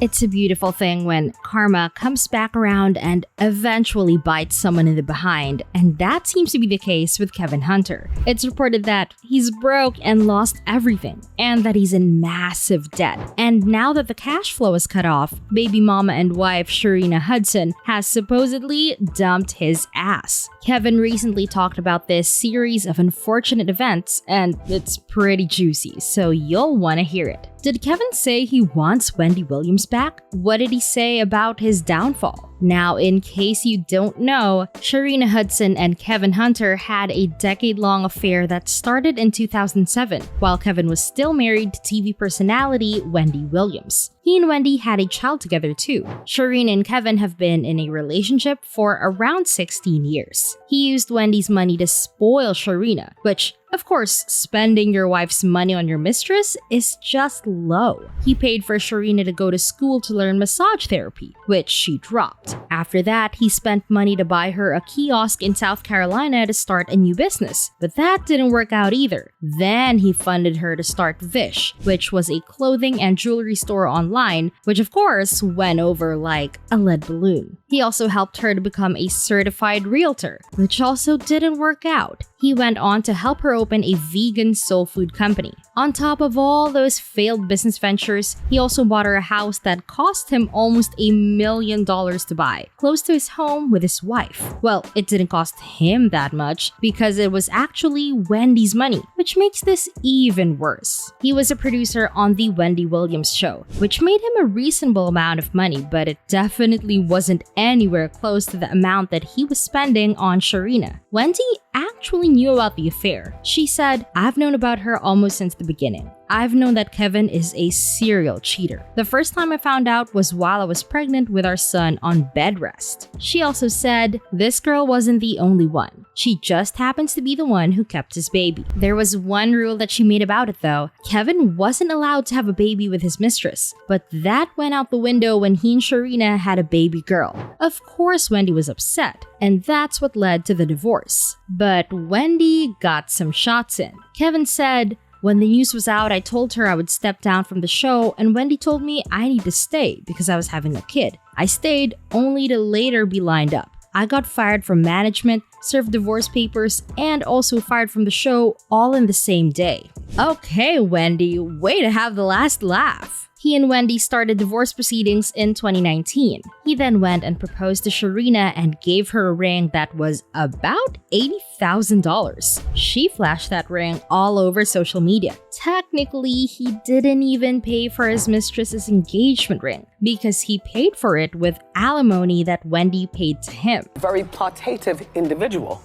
It's a beautiful thing when karma comes back around and eventually bites someone in the behind, and that seems to be the case with Kevin Hunter. It's reported that he's broke and lost everything, and that he's in massive debt. And now that the cash flow is cut off, baby mama and wife Sharina Hudson has supposedly dumped his ass. Kevin recently talked about this series of unfortunate events, and it's pretty juicy, so you'll want to hear it. Did Kevin say he wants Wendy Williams back? What did he say about his downfall? Now, in case you don't know, Sharina Hudson and Kevin Hunter had a decade-long affair that started in 2007, while Kevin was still married to TV personality Wendy Williams. He and Wendy had a child together too. Sharina and Kevin have been in a relationship for around 16 years. He used Wendy's money to spoil Sharina, which, of course, spending your wife's money on your mistress is just low. He paid for Sharina to go to school to learn massage therapy, which she dropped. After that, he spent money to buy her a kiosk in South Carolina to start a new business, but that didn't work out either. Then he funded her to start Vish, which was a clothing and jewelry store online, which of course went over like a lead balloon. He also helped her to become a certified realtor, which also didn't work out. He went on to help her open a vegan soul food company. On top of all those failed business ventures, he also bought her a house that cost him almost $1 million to buy, close to his home with his wife. Well, it didn't cost him that much because it was actually Wendy's money, which makes this even worse. He was a producer on the Wendy Williams show, which made him a reasonable amount of money, but it definitely wasn't anywhere close to the amount that he was spending on Sharina. Wendy actually knew about the affair. She said, "I've known about her almost since the beginning. I've known that Kevin is a serial cheater. The first time I found out was while I was pregnant with our son on bed rest." She also said, "This girl wasn't the only one. She just happens to be the one who kept his baby." There was one rule that she made about it though. Kevin wasn't allowed to have a baby with his mistress, but that went out the window when he and Sharina had a baby girl. Of course, Wendy was upset, and that's what led to the divorce. But Wendy got some shots in. Kevin said, "When the news was out, I told her I would step down from the show, and Wendy told me I need to stay because I was having a kid. I stayed only to later be lined up. I got fired from management, served divorce papers, and also fired from the show all in the same day." Okay, Wendy, way to have the last laugh. He and Wendy started divorce proceedings in 2019. He then went and proposed to Sharina and gave her a ring that was about $80,000. She flashed that ring all over social media. Technically, he didn't even pay for his mistress's engagement ring because he paid for it with alimony that Wendy paid to him. Very plotative individual.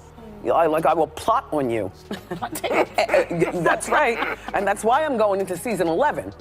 I will plot on you. That's right. And that's why I'm going into season 11.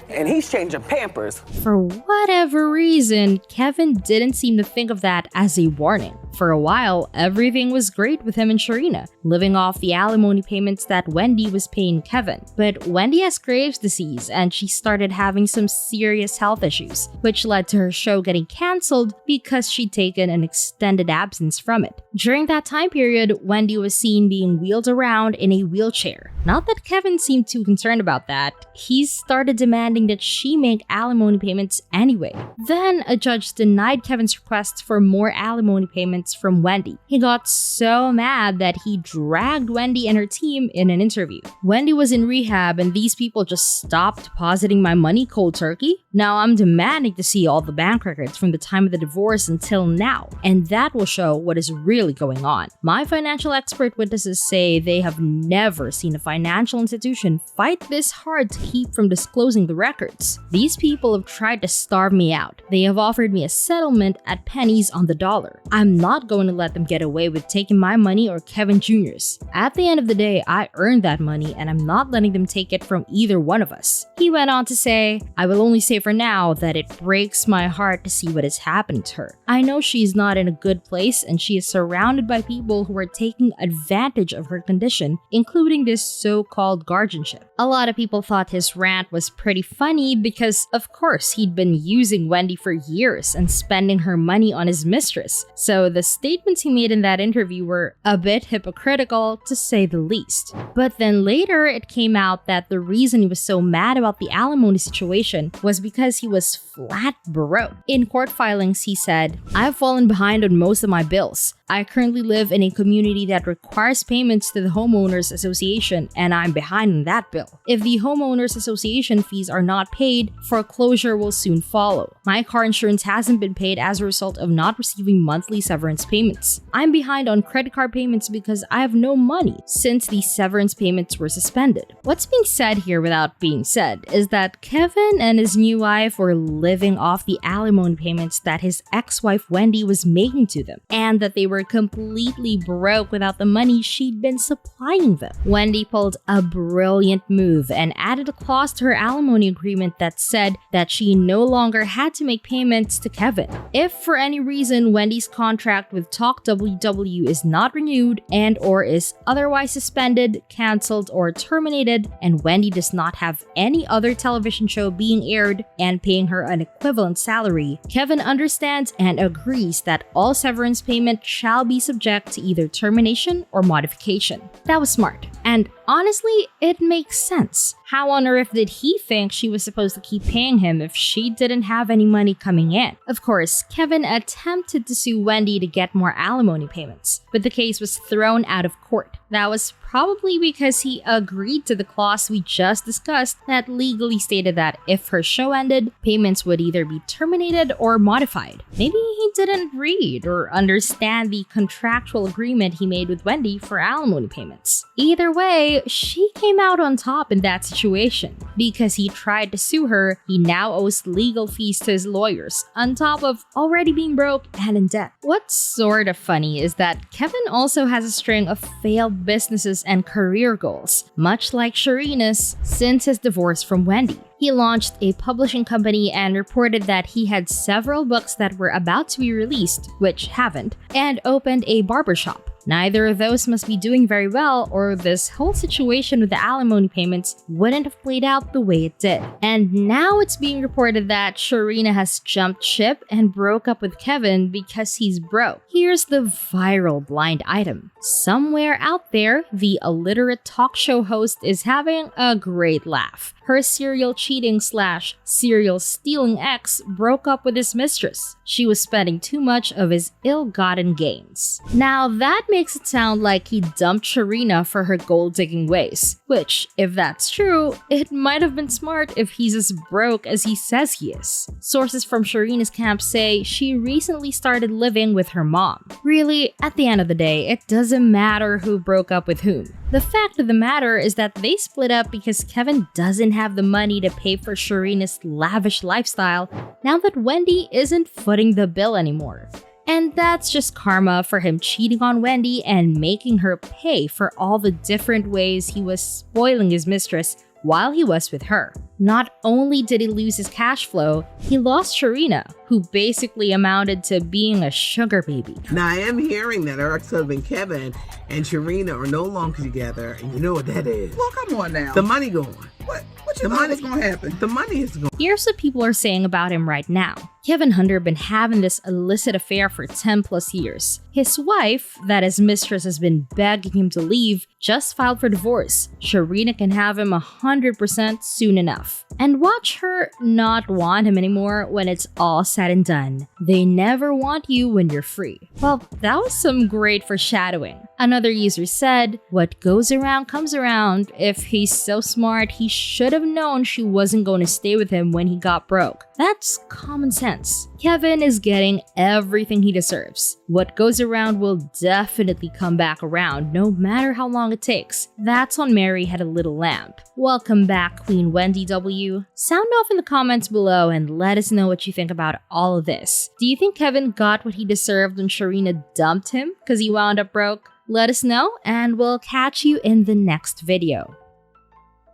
And he's changing Pampers. For whatever reason, Kevin didn't seem to think of that as a warning. For a while, everything was great with him and Sharina, living off the alimony payments that Wendy was paying Kevin. But Wendy has Graves' disease and she started having some serious health issues, which led to her show getting cancelled because she'd taken an extended absence from it. During that time period, Wendy was seen being wheeled around in a wheelchair. Not that Kevin seemed too concerned about that. He started demanding that she make alimony payments anyway. Then a judge denied Kevin's request for more alimony payments from Wendy. He got so mad that he dragged Wendy and her team in an interview. "Wendy was in rehab and these people just stopped depositing my money cold turkey. Now I'm demanding to see all the bank records from the time of the divorce until now, and that will show what is really going on. My financial expert witnesses say they have never seen a financial institution fight this hard to keep from disclosing the records. These people have tried to starve me out. They have offered me a settlement at pennies on the dollar. I'm not going to let them get away with taking my money or Kevin Jr.'s. At the end of the day, I earned that money and I'm not letting them take it from either one of us." He went on to say, "I will only say for now that it breaks my heart to see what has happened to her. I know she is not in a good place and she is surrounded by people who are taking advantage of her condition, including this so-called guardianship. A lot of people thought his rant was pretty funny because, of course, he'd been using Wendy for years and spending her money on his mistress, so the statements he made in that interview were a bit hypocritical, to say the least. But then later, it came out that the reason he was so mad about the alimony situation was because he was flat broke. In court filings, he said, "I've fallen behind on most of my bills. I currently live in a community that requires payments to the homeowners association, and I'm behind on that bill. If the homeowners association fees are not paid, foreclosure will soon follow. My car insurance hasn't been paid as a result of not receiving monthly severance payments. I'm behind on credit card payments because I have no money since the severance payments were suspended." What's being said here without being said is that Kevin and his new wife were living off the alimony payments that his ex-wife Wendy was making to them, and that they were completely broke without the money she'd been supplying them. Wendy pulled a brilliant move and added a clause to her alimony agreement that said that she no longer had to make payments to Kevin. If for any reason Wendy's contract with Talk WW is not renewed and or is otherwise suspended, cancelled, or terminated, and Wendy does not have any other television show being aired and paying her an equivalent salary, Kevin understands and agrees that all severance payment shall be subject to either termination or modification. That was smart. And honestly, it makes sense. How on earth did he think she was supposed to keep paying him if she didn't have any money coming in? Of course, Kevin attempted to sue Wendy to get more alimony payments, but the case was thrown out of court. That was probably because he agreed to the clause we just discussed that legally stated that if her show ended, payments would either be terminated or modified. Maybe he didn't read or understand the contractual agreement he made with Wendy for alimony payments. Either way, she came out on top in that situation. Because he tried to sue her, he now owes legal fees to his lawyers, on top of already being broke and in debt. What's sort of funny is that Kevin also has a string of failed businesses and career goals, much like Sharina's, since his divorce from Wendy. He launched a publishing company and reported that he had several books that were about to be released, which haven't, and opened a barbershop. Neither of those must be doing very well, or this whole situation with the alimony payments wouldn't have played out the way it did. And now it's being reported that Sharina has jumped ship and broke up with Kevin because he's broke. Here's the viral blind item. Somewhere out there, the illiterate talk show host is having a great laugh. Her serial cheating / serial stealing ex broke up with his mistress. She was spending too much of his ill-gotten gains. Now that makes it sound like he dumped Sharina for her gold-digging ways, which, if that's true, it might have been smart if he's as broke as he says he is. Sources from Sharina's camp say she recently started living with her mom. Really, at the end of the day, it doesn't matter who broke up with whom. The fact of the matter is that they split up because Kevin doesn't have the money to pay for Sharina's lavish lifestyle now that Wendy isn't footing the bill anymore. And that's just karma for him cheating on Wendy and making her pay for all the different ways he was spoiling his mistress while he was with her. Not only did he lose his cash flow, he lost Sharina, who basically amounted to being a sugar baby. Now, I am hearing that her ex-husband Kevin and Sharina are no longer together, and you know what that is. Well, come on now. The money going. What you thought was going to happen? The money is going. Here's what people are saying about him right now. Kevin Hunter been having this illicit affair for 10 plus years. His wife, that his mistress has been begging him to leave, just filed for divorce. Sharina can have him 100% soon enough. And watch her not want him anymore when it's all said and done. They never want you when you're free. Well, that was some great foreshadowing. Another user said, "What goes around comes around. If he's so smart, he should have known she wasn't going to stay with him when he got broke." That's common sense. Kevin is getting everything he deserves. What goes around will definitely come back around, no matter how long it takes. That's on Mary Had a Little Lamb. Welcome back, Queen Wendy W. Sound off in the comments below and let us know what you think about all of this. Do you think Kevin got what he deserved when Sharina dumped him because he wound up broke? Let us know, and we'll catch you in the next video.